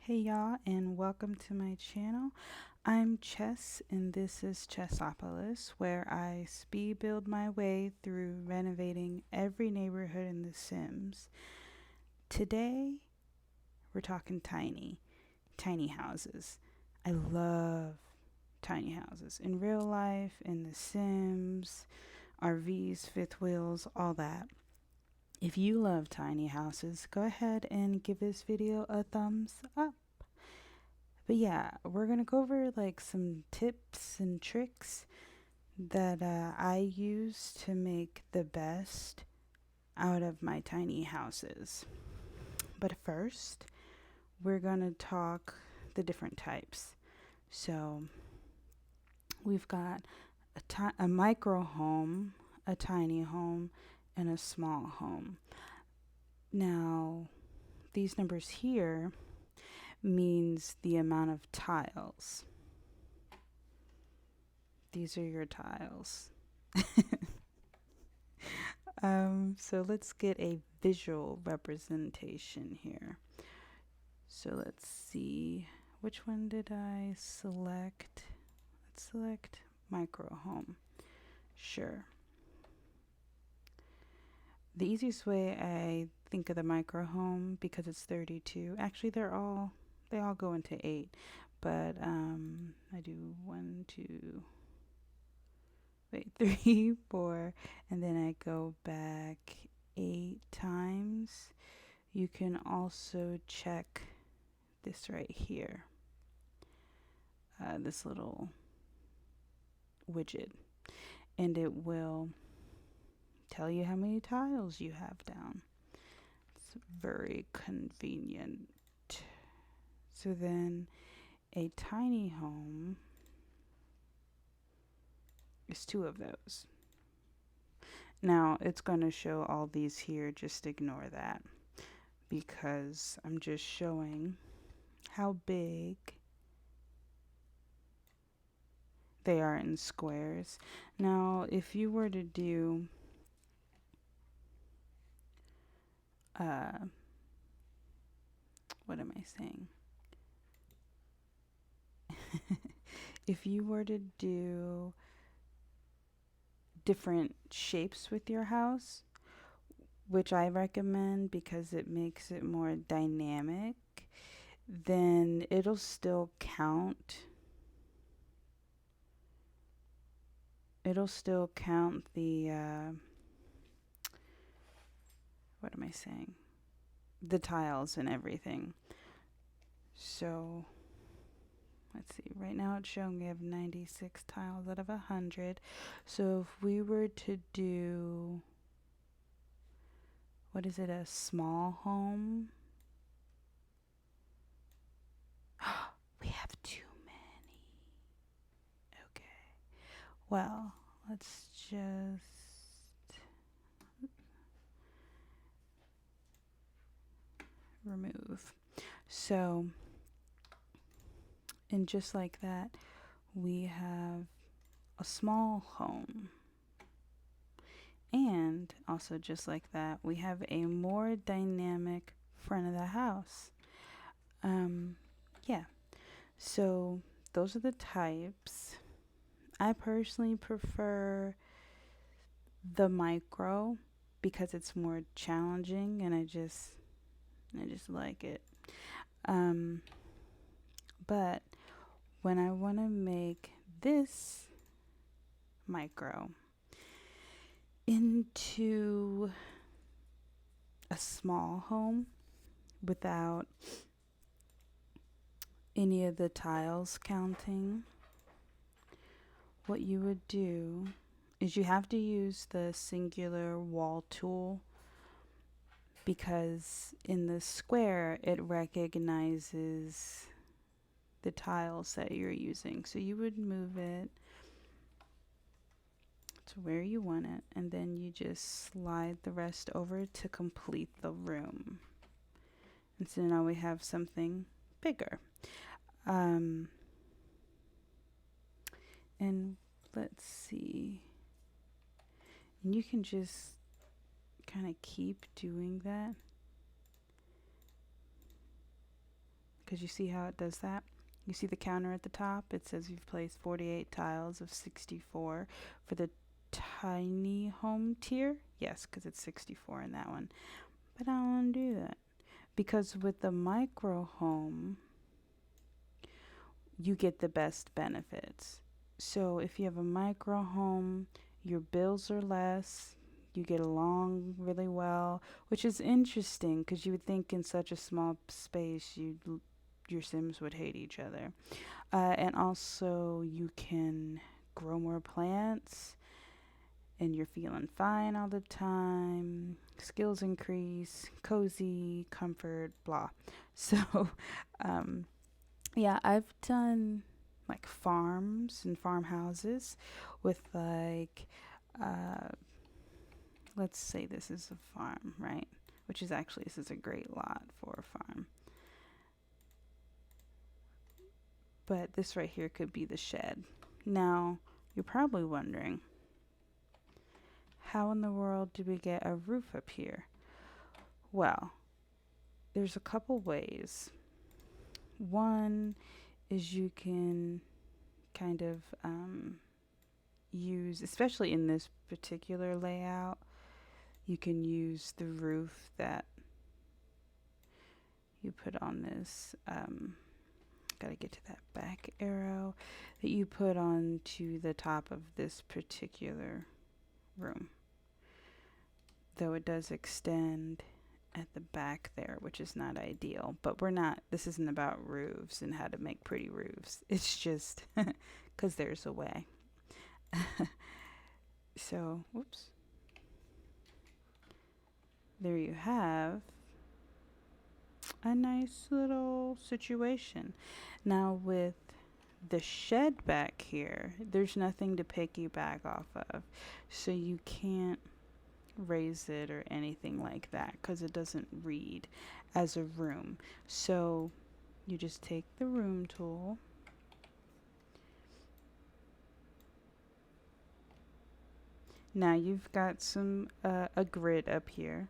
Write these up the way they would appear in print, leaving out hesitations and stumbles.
Hey y'all, and welcome to my channel. I'm Chess, and this is Chesopolis, where I speed build my way through renovating every neighborhood in The Sims. Today, we're talking tiny houses. I love tiny houses in real life, in The Sims, RVs, fifth wheels, all that. If you love tiny houses, go ahead and give this video a thumbs up. But yeah, we're gonna go over like some tips and tricks that I use to make the best out of my tiny houses. But first, we're gonna talk the different types. So we've got a micro home, a tiny home, and a small home. Now, these numbers here means the amount of tiles. These are your tiles. So let's get a visual representation here. So let's see, which one did I select? Let's select micro home. Sure. The easiest way I think of the micro home, because it's 32, actually they all go into 8, but I do 1, 2, wait, 3, 4, and then I go back 8 times. You can also check this right here, this little widget, and it will tell you how many tiles you have down. It's very convenient. So then a tiny home is 2 of those. Now it's going to show all these here, just ignore that, because I'm just showing how big they are in squares. Now if you were to do what am I saying? If you were to do different shapes with your house, which I recommend because it makes it more dynamic, then it'll still count. It'll still count the, what am I saying? The tiles and everything. So let's see, right now it's showing we have 96 tiles out of 100. So if we were to do, what is it, a small home? We have too many. Okay. Well, let's just remove. So, and just like that, we have a small home. And also just like that, we have a more dynamic front of the house. Yeah. So those are the types. I personally prefer the micro because it's more challenging, and I just like it. But when I want to make this micro into a small home without any of the tiles counting, what you would do is you have to use the singular wall tool, because in the square it recognizes the tiles that you're using. So you would move it to where you want it, and then you just slide the rest over to complete the room. And so now we have something bigger. And let's see. And you can just kind of keep doing that, because you see how it does that? You see the counter at the top? It says you've placed 48 tiles of 64 for the tiny home tier. Yes, because it's 64 in that one. But I don't want to do that. Because with the micro home, you get the best benefits. So if you have a micro home, your bills are less, you get along really well, which is interesting because you would think in such a small space your Sims would hate each other. And also you can grow more plants and you're feeling fine all the time. Skills increase, cozy, comfort, blah. So, yeah, I've done like farms and farmhouses with like, let's say this is a farm, right? Which is actually, this is a great lot for a farm. But this right here could be the shed. Now, you're probably wondering, how in the world do we get a roof up here? Well, there's a couple ways. One is you can kind of use, especially in this particular layout, you can use the roof that you put on this. Gotta get to that back arrow that you put onto the top of this particular room. Though it does extend at the back there, which is not ideal. But this isn't about roofs and how to make pretty roofs. It's just because there's a way. So, whoops. There you have a nice little situation. Now with the shed back here, there's nothing to piggyback off of. So you can't raise it or anything like that because it doesn't read as a room. So you just take the room tool, now you've got some a grid up here.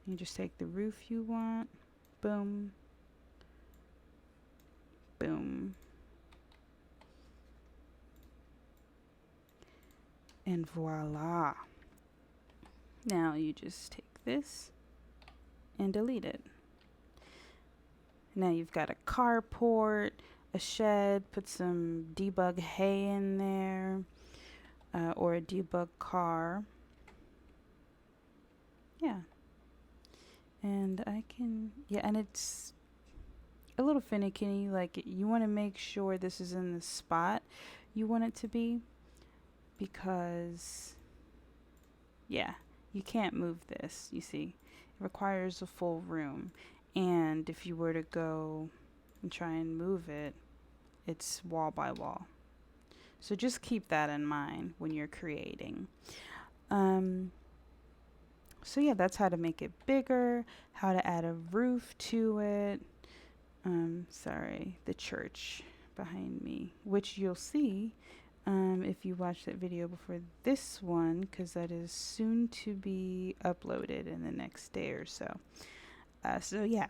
You just take the roof you want, boom, boom, and voila. Now you just take this and delete it. Now you've got a carport, a shed, put some debug hay in there, or a debug car. Yeah. And and it's a little finicky, like you want to make sure this is in the spot you want it to be, because, yeah, you can't move this, you see. It requires a full room. And if you were to go and try and move it, it's wall by wall. So just keep that in mind when you're creating. So yeah, that's how to make it bigger, how to add a roof to it. Sorry, the church behind me, which you'll see if you watch that video before this one, because that is soon to be uploaded in the next day or so. So yeah,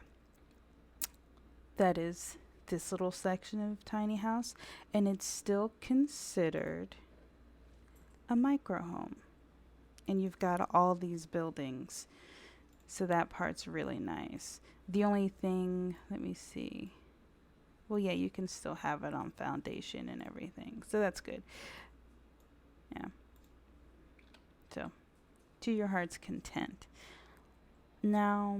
that is this little section of tiny house, and it's still considered a micro home. And you've got all these buildings, so that part's really nice. The only thing, let me see. Well, yeah, you can still have it on foundation and everything, so that's good. Yeah. So, to your heart's content. Now,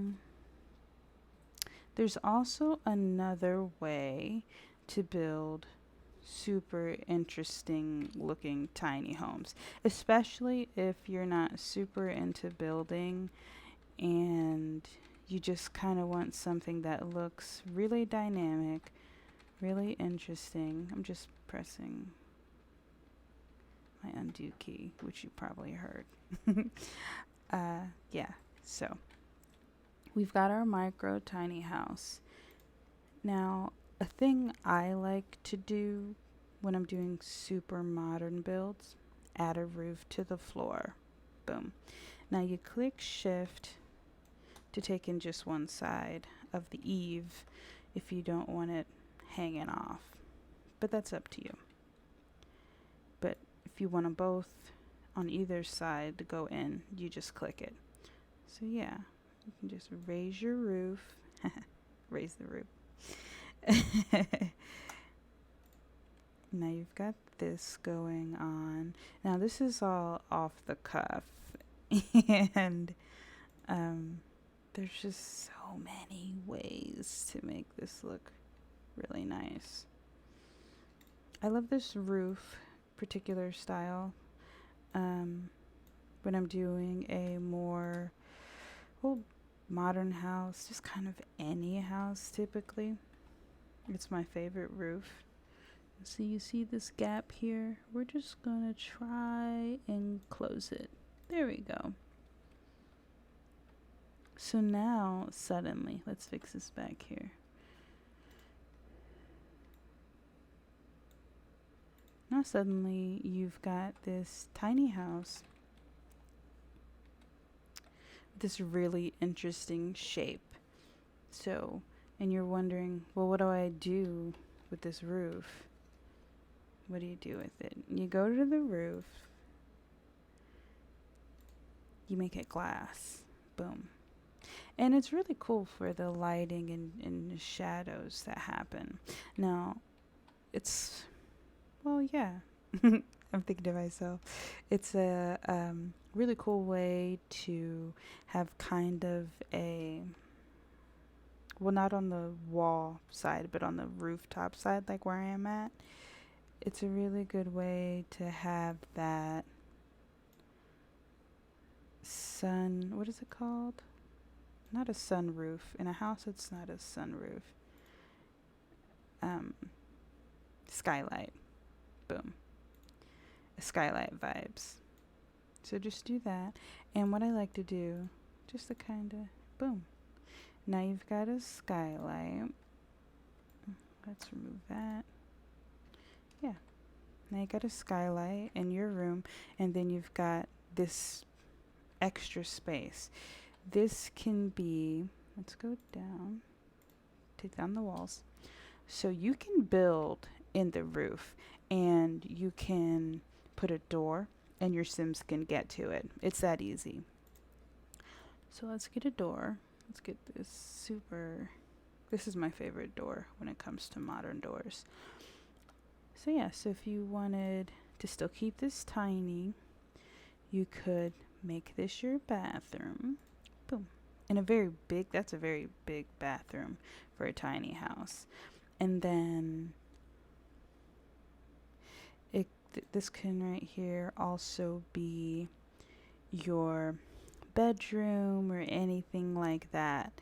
there's also another way to build super interesting looking tiny homes, especially if you're not super into building and you just kind of want something that looks really dynamic, really interesting. I'm just pressing my undo key, which you probably heard. Yeah, so we've got our micro tiny house. Now, a thing I like to do when I'm doing super modern builds, add a roof to the floor. Boom. Now you click shift to take in just one side of the eave. if you don't want it hanging off. But that's up to you. But if you want them both on either side to go in, you just click it. So yeah, you can just raise your roof. Raise the roof. Now you've got this going on. Now this is all off the cuff. And there's just so many ways to make this look really nice. I love this roof particular style when I'm doing a more modern house, just kind of any house typically. It's my favorite roof. So you see this gap here? We're just gonna try and close it. There we go. So now suddenly, let's fix this back here. Now suddenly you've got this tiny house with this really interesting shape. So, and you're wondering, well, what do I do with this roof? What do you do with it? You go to the roof, you make it glass. Boom. And it's really cool for the lighting and the shadows that happen. Now, it's, well, yeah. I'm thinking to myself. It's a really cool way to have kind of a, well, not on the wall side, but on the rooftop side, like where I am at. It's a really good way to have that sun, what is it called? Not a sunroof. In a house, it's not a sunroof. Skylight. Boom. Skylight vibes. So just do that. And what I like to do, just to kind of, boom. Now you've got a skylight. Let's remove that. Yeah. Now you got a skylight in your room, and then you've got this extra space. This can be, let's go down, take down the walls. So you can build in the roof, and you can put a door, and your Sims can get to it. It's that easy. So let's get a door. Let's get this this is my favorite door when it comes to modern doors. So yeah, so if you wanted to still keep this tiny, you could make this your bathroom. Boom. And that's a very big bathroom for a tiny house. And then this can right here also be your bedroom or anything like that.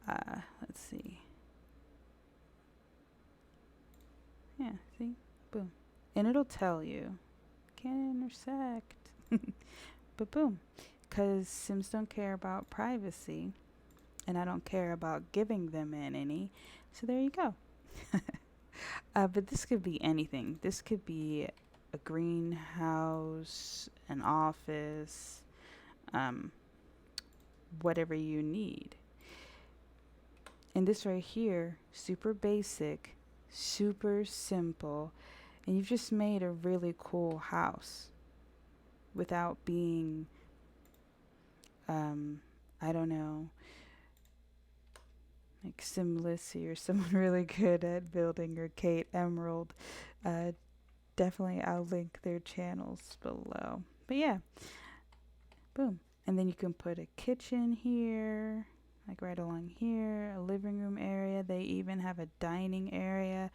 Let's see. Yeah, see? Boom. And it'll tell you. Can't intersect. But boom. Because Sims don't care about privacy. And I don't care about giving them any. So there you go. But this could be anything. This could be a greenhouse, an office, whatever you need. And this right here, super basic, super simple, and you've just made a really cool house without being, I don't know, like Simlissy or someone really good at building, or Kate Emerald. Definitely I'll link their channels below. But yeah, boom. And then you can put a kitchen here, like right along here, a living room area. They even have a dining area,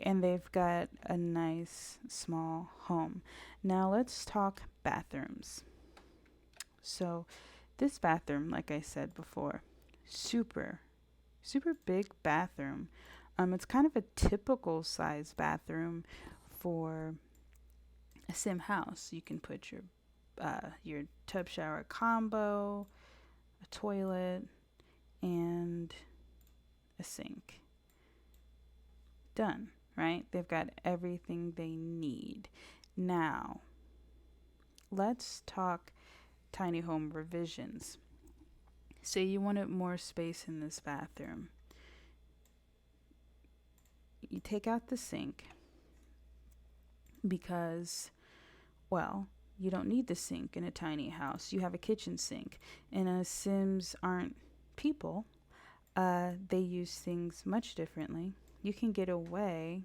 and they've got a nice small home. Now let's talk bathrooms. So this bathroom, like I said before, super big bathroom. It's kind of a typical size bathroom for a Sim house. You can put your tub shower combo, a toilet, and a sink. Done, right? They've got everything they need. Now, let's talk tiny home revisions. Say you wanted more space in this bathroom. you take out the sink because, well, you don't need the sink in a tiny house. You have a kitchen sink. And Sims aren't people. They use things much differently. You can get away,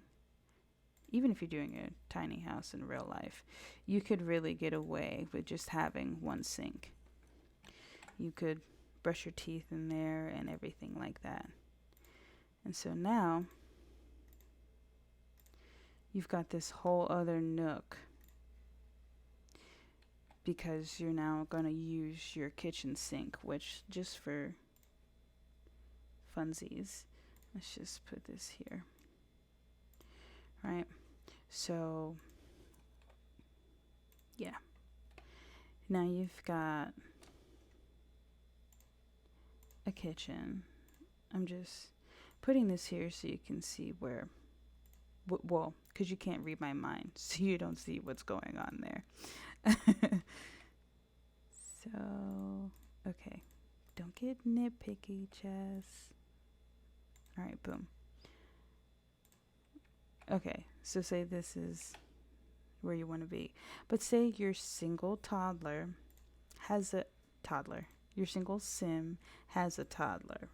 even if you're doing a tiny house in real life, you could really get away with just having one sink. You could brush your teeth in there and everything like that. And so now you've got this whole other nook because you're now going to use your kitchen sink, which, just for funsies, let's just put this here. Right? So, yeah. Now you've got a kitchen. I'm just putting this here so you can see where, well, because you can't read my mind, so you don't see what's going on there. So, okay. Don't get nitpicky, Chess. Alright, boom. Okay, so say this is where you want to be. But say your single toddler has a toddler. Your single sim has a toddler.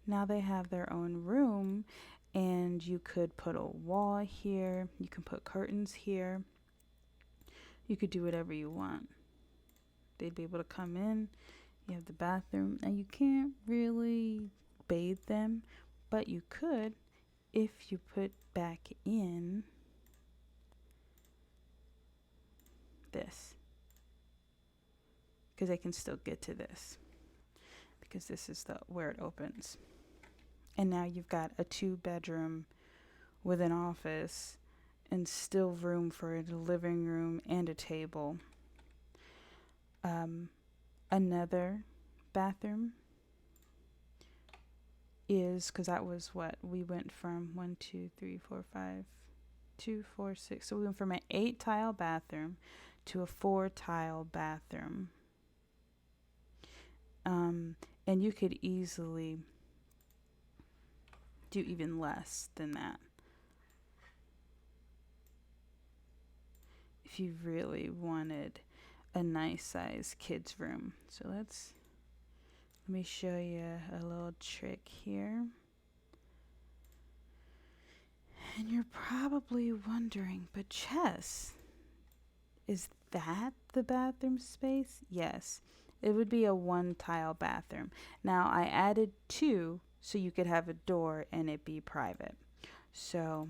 Now they have their own room, and you could put a wall here. You can put curtains here. You could do whatever you want. They'd be able to come in. You have the bathroom. Now you can't really bathe them, but you could if you put back in this, because they can still get to this, because this is where it opens. And now you've got a 2-bedroom with an office and still room for a living room and a table. Another bathroom is, because that was what we went from 1, 2, 3, 4, 5, 2, 4, 6. So we went from an 8-tile bathroom to a 4-tile bathroom. And you could easily do even less than that if you really wanted a nice size kids room. So let me show you a little trick here. And you're probably wondering, but Chess, is that the bathroom space? Yes, it would be a 1-tile bathroom. Now I added 2 so you could have a door and it be private. So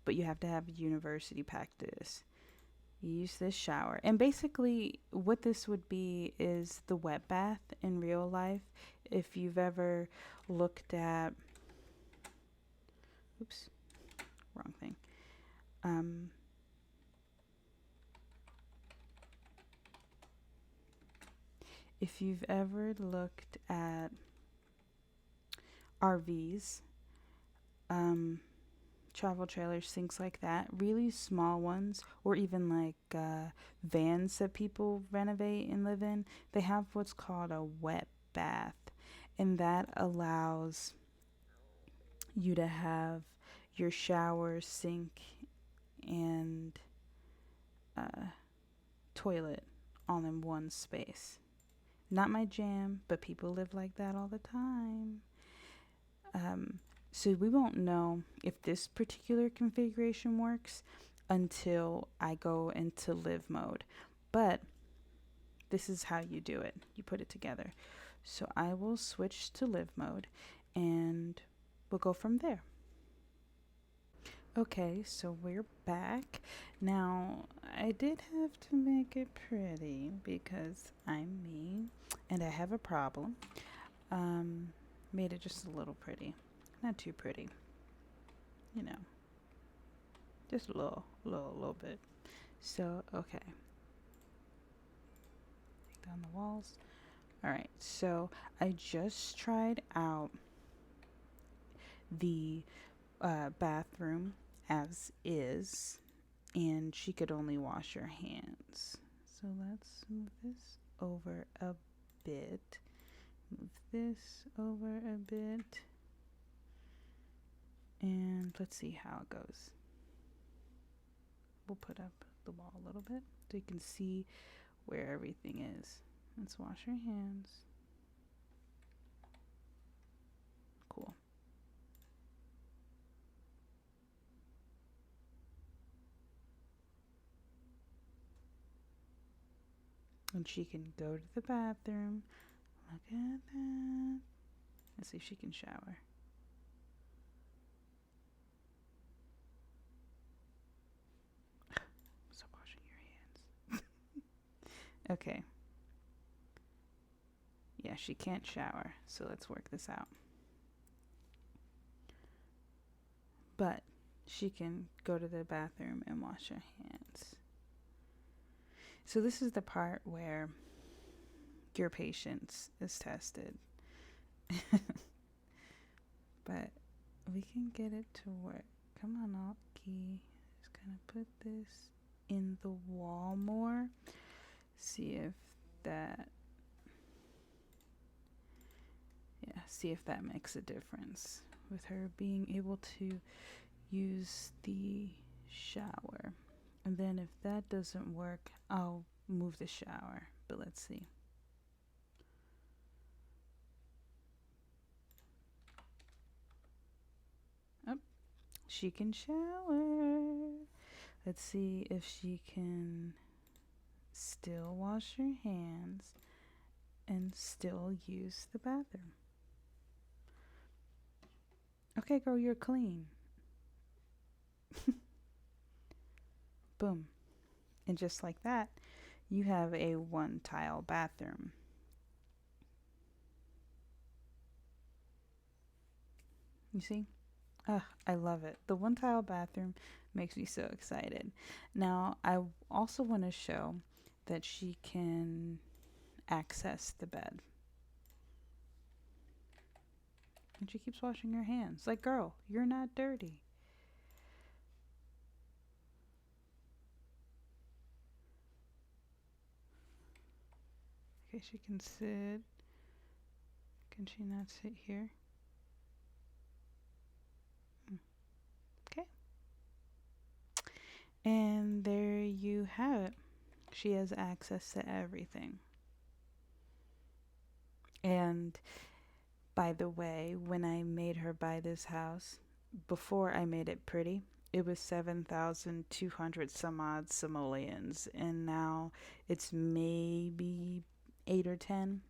but you have to have a university pack to this. You use this shower. And basically what this would be is the wet bath in real life. If you've ever looked at, oops, wrong thing. If you've ever looked at RVs, travel trailers, things like that, really small ones, or even like vans that people renovate and live in, they have what's called a wet bath, and that allows you to have your shower, sink, and toilet all in one space. Not my jam, but people live like that all the time. So we won't know if this particular configuration works until I go into live mode. But this is how you do it. You put it together. So I will switch to live mode and we'll go from there. Okay, so we're back. Now, I did have to make it pretty because I'm me and I have a problem. Made it just a little pretty. Not too pretty. You know. Just a little bit. So, okay. Take down the walls. Alright, so I just tried out the bathroom as is, and she could only wash her hands. So let's move this over a bit. Move this over a bit. And let's see how it goes. We'll put up the wall a little bit so you can see where everything is. Let's wash our hands. Cool. And she can go to the bathroom. Look at that. Let's see if she can shower. Stop washing your hands. Okay. Yeah, she can't shower, so let's work this out. But she can go to the bathroom and wash her hands. So this is the part where your patience is tested. But we can get it to work. Come on, Alki. Just gonna put this in the wall more. See if that makes a difference with her being able to use the shower. And then if that doesn't work, I'll move the shower. But let's see. Oh, she can shower. Let's see if she can still wash her hands and still use the bathroom. Okay, girl, you're clean. Boom. And just like that, you have a one-tile bathroom. You see? I love it. The one-tile bathroom makes me so excited. Now, I also want to show that she can access the bed. And she keeps washing her hands. Like, girl, you're not dirty. Okay, she can sit. Can she not sit here? Okay. And there you have it. She has access to everything. And by the way, when I made her buy this house, before I made it pretty, it was 7,200 some odd simoleons, and now it's maybe 8 or 10.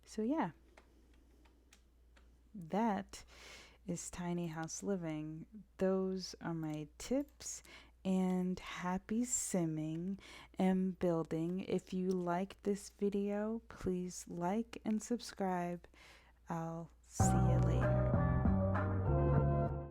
So yeah, that is tiny house living. Those are my tips, and happy simming and building. If you liked this video, please like and subscribe. I'll see you later.